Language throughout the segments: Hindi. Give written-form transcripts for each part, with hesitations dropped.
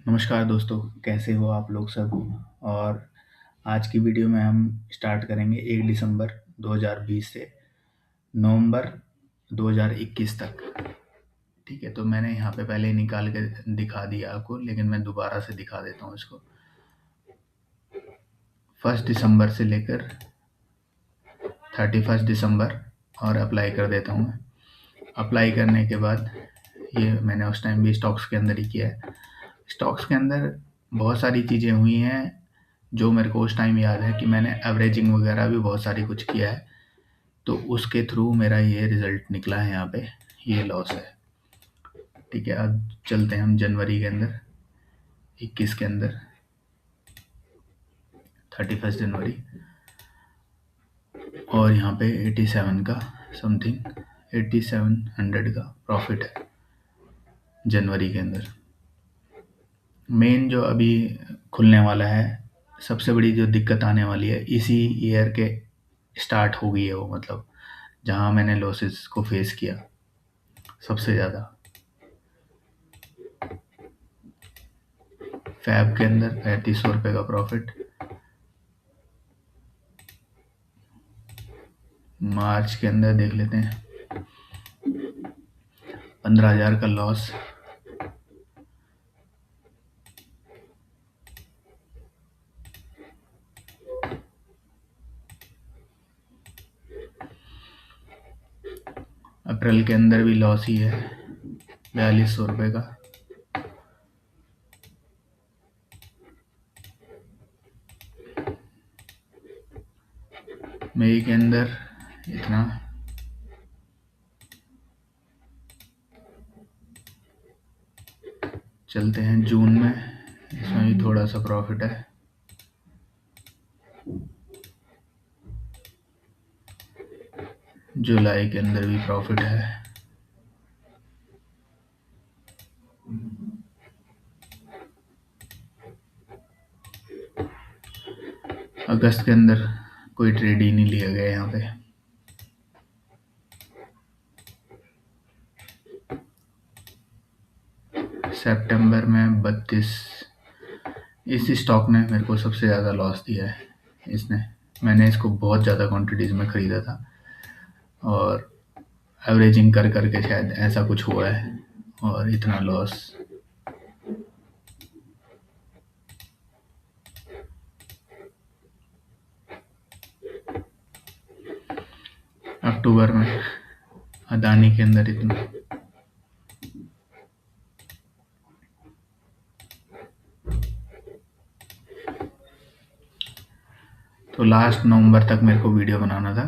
नमस्कार दोस्तों, कैसे हो आप लोग सब। और आज की वीडियो में हम स्टार्ट करेंगे 1 दिसंबर 2020 से नवंबर 2021 तक। ठीक है, तो मैंने यहाँ पे पहले ही निकाल के दिखा दिया आपको, लेकिन मैं दोबारा से दिखा देता हूँ इसको। 1 दिसंबर से लेकर 31 दिसंबर और अप्लाई कर देता हूँ मैं। अप्लाई करने के बाद ये मैंने उस टाइम भी स्टॉक्स के अंदर ही किया है। स्टॉक्स के अंदर बहुत सारी चीज़ें हुई हैं जो मेरे को उस टाइम याद है कि मैंने एवरेजिंग वगैरह भी बहुत सारी कुछ किया है, तो उसके थ्रू मेरा ये रिज़ल्ट निकला है। यहाँ पे ये लॉस है। ठीक है, अब चलते हैं हम जनवरी के अंदर, 21 के अंदर, 31 जनवरी, और यहाँ पे 87 का समथिंग 8700 का प्रॉफिट है जनवरी के अंदर। मेन जो अभी खुलने वाला है, सबसे बड़ी जो दिक्कत आने वाली है इसी ईयर के स्टार्ट हो गई है वो, मतलब जहाँ मैंने लॉसेस को फेस किया सबसे ज़्यादा। फैब के अंदर 3500 रुपये का प्रॉफिट, मार्च के अंदर देख लेते हैं 15,000 का लॉस, अप्रैल के अंदर भी लॉस ही है 4200 रुपये का, मई के अंदर इतना, चलते हैं जून में, इसमें भी थोड़ा सा प्रॉफिट है। जुलाई के अंदर भी प्रॉफिट है। अगस्त के अंदर कोई ट्रेड ही नहीं लिया गया यहाँ पे। सितंबर में 32, इस स्टॉक ने मेरे को सबसे ज़्यादा लॉस दिया है। मैंने इसको बहुत ज़्यादा क्वांटिटीज़ में ख़रीदा था और एवरेजिंग कर करके शायद ऐसा कुछ हुआ है और इतना लॉस। अक्टूबर में अदानी के अंदर इतना, तो लास्ट नवंबर तक मेरे को वीडियो बनाना था।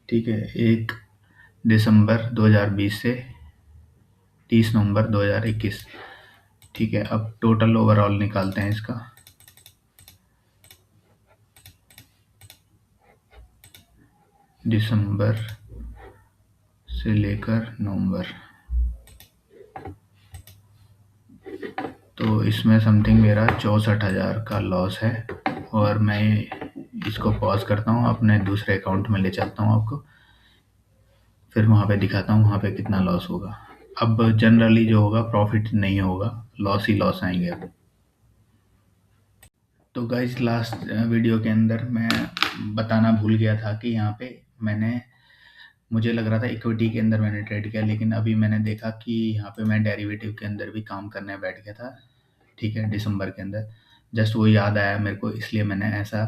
ठीक है, 1 दिसंबर 2020 से 30 नवंबर 2021। ठीक है, अब टोटल ओवरऑल निकालते हैं इसका। दिसंबर से लेकर नवंबर, तो इसमें समथिंग मेरा 64,000 का लॉस है। और मैं इसको पॉज करता हूँ, अपने दूसरे अकाउंट में ले चलता हूँ आपको, फिर वहाँ पे दिखाता हूँ वहाँ पे कितना लॉस होगा। अब जनरली जो होगा प्रॉफिट नहीं होगा, लॉस ही लॉस आएंगे अब। तो गाइस, लास्ट वीडियो के अंदर मैं बताना भूल गया था कि यहाँ पे मुझे लग रहा था इक्विटी के अंदर मैंने ट्रेड किया, लेकिन अभी मैंने देखा कि यहाँ पे मैं डेरिवेटिव के अंदर भी काम करने बैठ गया था। ठीक है, दिसंबर के अंदर जस्ट वो याद आया मेरे को, इसलिए मैंने ऐसा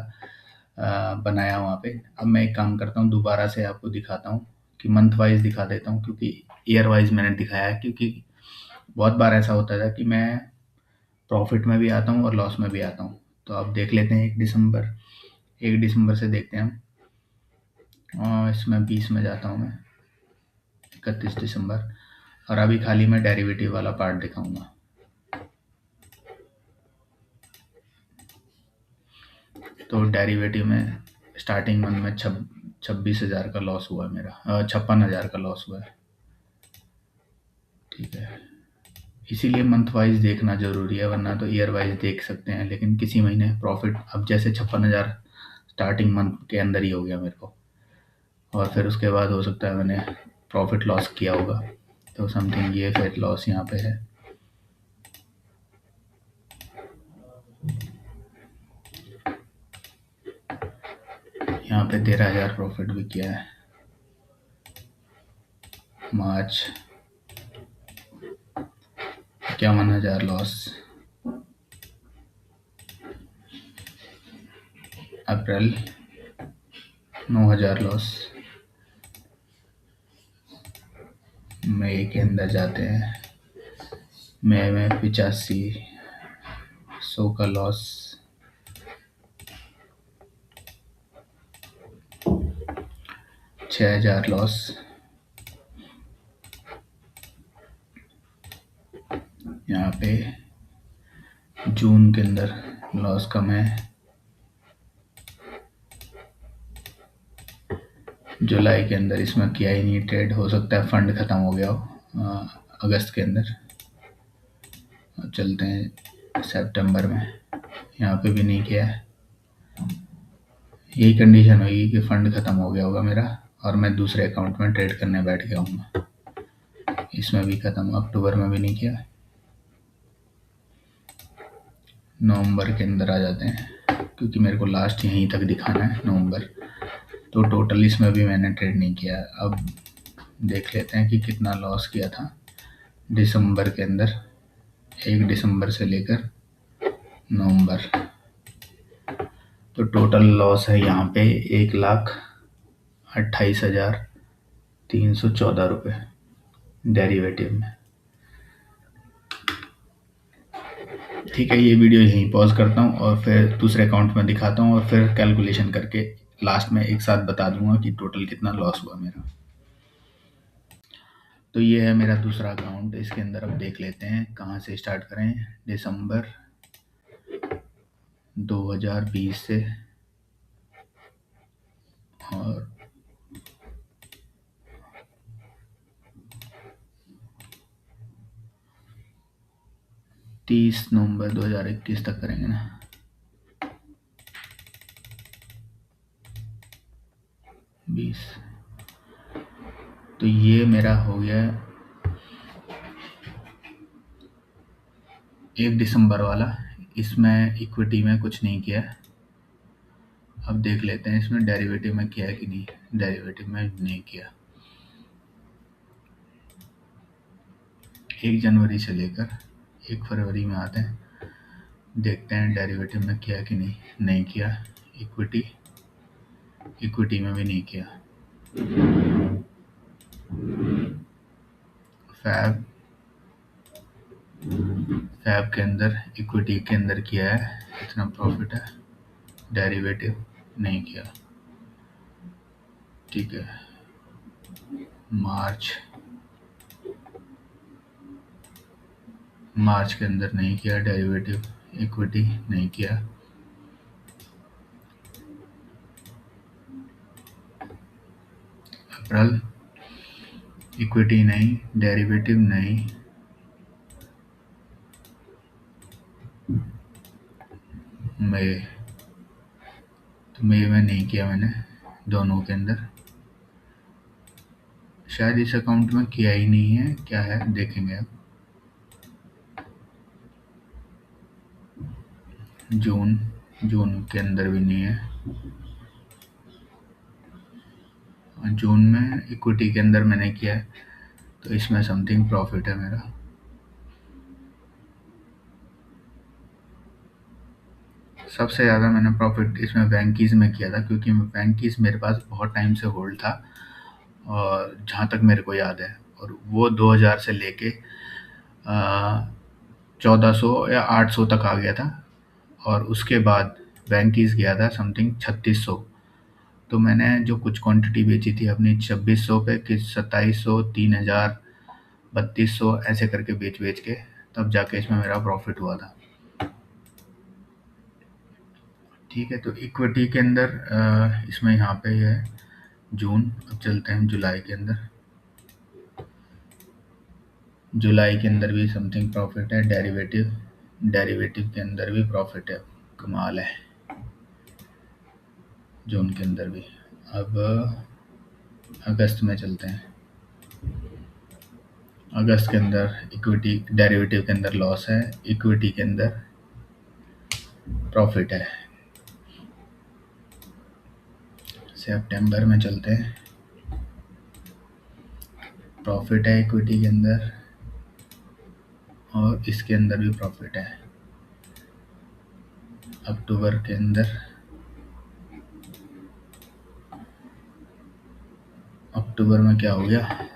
बनाया वहाँ पे। अब मैं एक काम करता हूँ, दोबारा से आपको दिखाता हूँ कि मंथ वाइज दिखा देता हूँ, क्योंकि ईयर वाइज मैंने दिखाया है, क्योंकि बहुत बार ऐसा होता था कि मैं प्रॉफिट में भी आता हूँ और लॉस में भी आता हूँ। तो अब देख लेते हैं 1 दिसंबर से देखते हैं हम, और इसमें 20 में जाता हूँ मैं, 31 दिसंबर, और अभी खाली मैं डेरिवेटिव वाला पार्ट दिखाऊंगा। तो डेरिवेटिव में स्टार्टिंग मंथ में 26,000 का लॉस हुआ है मेरा, 56,000 का लॉस हुआ है। ठीक है, इसीलिए मंथ वाइज देखना ज़रूरी है, वरना तो ईयर वाइज देख सकते हैं, लेकिन किसी महीने प्रॉफिट, अब जैसे 56,000 स्टार्टिंग मंथ के अंदर ही हो गया मेरे को, और फिर उसके बाद हो सकता है मैंने प्रॉफिट लॉस किया होगा, तो समथिंग ये फिर लॉस यहाँ पे है। यहाँ पे 13,000 प्रॉफिट भी किया है। मार्च 51,000 लॉस। अप्रैल 9,000 लॉस। मई के अंदर जाते हैं, मई में 85,100 का लॉस। 6,000 लॉस। यहाँ पे जून के अंदर लॉस कम है। जुलाई के अंदर इसमें किया ही नहीं ट्रेड, हो सकता है फंड ख़त्म हो गया हो अगस्त के अंदर। चलते हैं सितंबर में, यहाँ पे भी नहीं किया है। यही कंडीशन होगी कि फंड ख़त्म हो गया होगा मेरा और मैं दूसरे अकाउंट में ट्रेड करने बैठ गया हूँ। इसमें भी ख़त्म। अक्टूबर में भी नहीं किया। नवंबर के अंदर आ जाते हैं, क्योंकि मेरे को लास्ट यहीं तक दिखाना है नवंबर। तो टोटल इसमें भी मैंने ट्रेड नहीं किया। अब देख लेते हैं कि कितना लॉस किया था दिसंबर के अंदर, 1 दिसंबर से लेकर नवंबर। तो टोटल लॉस है यहाँ पे 1,28,314 रुपये डेरिवेटिव में। ठीक है, ये वीडियो यहीं पॉज करता हूँ और फिर दूसरे अकाउंट में दिखाता हूँ और फिर कैलकुलेशन करके लास्ट में एक साथ बता दूंगा कि टोटल कितना लॉस हुआ मेरा। तो ये है मेरा दूसरा अकाउंट। इसके अंदर अब देख लेते हैं कहाँ से स्टार्ट करें। दिसंबर 2020 से और 30 नवंबर 2021 तक करेंगे ना। तो ये मेरा हो गया 1 दिसंबर वाला। इसमें इक्विटी में कुछ नहीं किया। अब देख लेते हैं इसमें डेरिवेटिव में किया है कि नहीं। डेरिवेटिव में नहीं किया। 1 जनवरी से लेकर 1 फरवरी में आते हैं, देखते हैं डेरिवेटिव में किया कि नहीं किया। इक्विटी में भी नहीं किया। फैब के अंदर इक्विटी के अंदर किया है, इतना प्रॉफिट है। डेरिवेटिव नहीं किया। ठीक है, मार्च के अंदर नहीं किया डेरिवेटिव, इक्विटी नहीं किया। अप्रैल इक्विटी नहीं, डेरिवेटिव नहीं। मई में नहीं किया मैंने दोनों के अंदर। शायद इस अकाउंट में किया ही नहीं है, क्या है देखेंगे अब। जून के अंदर भी नहीं है। जून में इक्विटी के अंदर मैंने किया है, तो इसमें समथिंग प्रॉफिट है मेरा। सबसे ज़्यादा मैंने प्रॉफिट इसमें बैंकीज में किया था, क्योंकि बैंकीज मेरे पास बहुत टाइम से होल्ड था और जहाँ तक मेरे को याद है, और वो 2000 से लेके 1400 या 800 तक आ गया था। और उसके बाद बैंकीज गया था समथिंग 3600। तो मैंने जो कुछ क्वांटिटी बेची थी अपनी 2600 पे, कि 2700, 3000, 3200 ऐसे करके बेच के तब जाके इसमें मेरा प्रॉफिट हुआ था। ठीक है, तो इक्विटी के अंदर इसमें यहाँ पे है जून। अब चलते हैं जुलाई के अंदर। जुलाई के अंदर भी समथिंग प्रॉफिट है। डेरिवेटिव के अंदर भी प्रॉफिट है, कमाल है। जून के अंदर भी। अब अगस्त में चलते हैं। अगस्त के अंदर इक्विटी डेरिवेटिव के अंदर लॉस है, इक्विटी के अंदर प्रॉफिट है। सितंबर में चलते हैं। प्रॉफिट है इक्विटी के अंदर और इसके अंदर भी प्रॉफिट है। अक्टूबर के अंदर, अक्टूबर में क्या हो गया,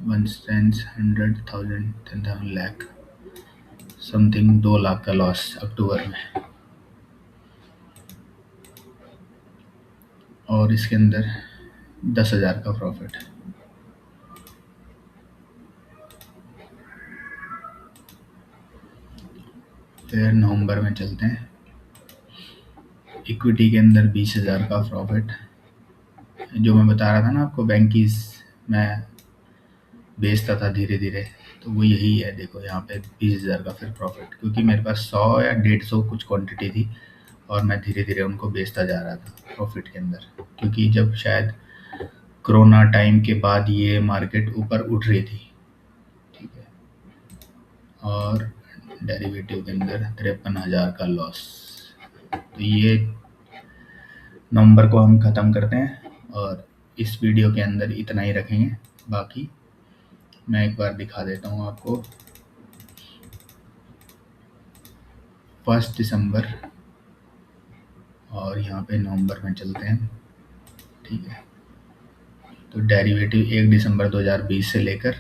100,000 10,000 लाख समथिंग 2 लाख का लॉस अक्टूबर में। और इसके अंदर 10,000 का प्रॉफिट। फिर नवंबर में चलते हैं। इक्विटी के अंदर 20,000 का प्रॉफिट, जो मैं बता रहा था ना आपको बैंकीज मैं बेचता था धीरे धीरे, तो वो यही है। देखो यहाँ पे 20,000 का फिर प्रॉफिट, क्योंकि मेरे पास 100 या 150 कुछ क्वांटिटी थी और मैं धीरे धीरे उनको बेचता जा रहा था प्रॉफिट के अंदर, क्योंकि जब शायद कोरोना टाइम के बाद ये मार्केट ऊपर उठ रही थी। ठीक है। और डेरिवेटिव के अंदर 53,000 का लॉस। तो ये नंबर को हम ख़त्म करते हैं और इस वीडियो के अंदर इतना ही रखेंगे। बाकी मैं एक बार दिखा देता हूँ आपको। 1 दिसंबर और यहाँ पे नवंबर में चलते हैं। ठीक है। तो डेरिवेटिव 1 दिसंबर 2020 से लेकर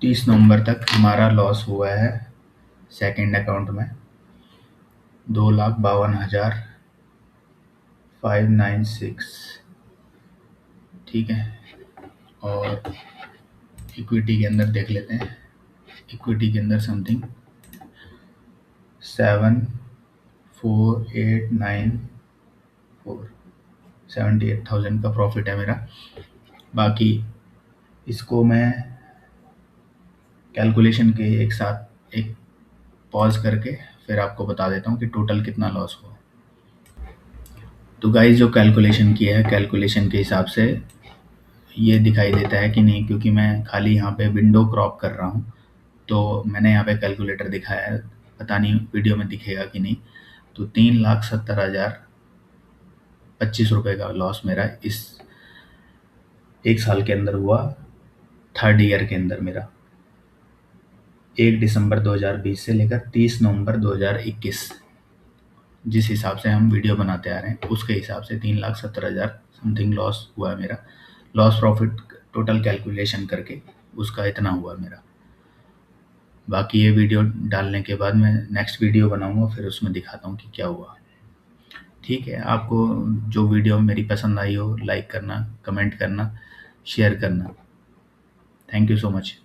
30 नवंबर तक हमारा लॉस हुआ है सेकंड अकाउंट में 2,52,596। ठीक है। और इक्विटी के अंदर देख लेते हैं। इक्विटी के अंदर समथिंग 78,000 का प्रॉफिट है मेरा। बाकी इसको मैं कैलकुलेशन के एक साथ एक पॉज करके फिर आपको बता देता हूँ कि टोटल कितना लॉस हुआ। तो गाइस जो कैलकुलेशन किया है, कैलकुलेशन के हिसाब से ये दिखाई देता है कि नहीं, क्योंकि मैं खाली यहाँ पे विंडो क्रॉप कर रहा हूँ, तो मैंने यहाँ पे कैलकुलेटर दिखाया है, पता नहीं वीडियो में दिखेगा कि नहीं। तो 3,70,025 रुपये का लॉस मेरा इस एक साल के अंदर हुआ, थर्ड ईयर के अंदर मेरा 1 दिसंबर 2020 से लेकर 30 नवंबर 2021, जिस हिसाब से हम वीडियो बनाते आ रहे हैं उसके हिसाब से 3,70,000 समथिंग लॉस हुआ है मेरा। लॉस प्रॉफिट टोटल कैलकुलेशन करके उसका इतना हुआ मेरा। बाकी ये वीडियो डालने के बाद मैं नेक्स्ट वीडियो बनाऊंगा, फिर उसमें दिखाता हूँ कि क्या हुआ। ठीक है। आपको जो वीडियो मेरी पसंद आई हो, लाइक करना, कमेंट करना, शेयर करना। Thank you so much.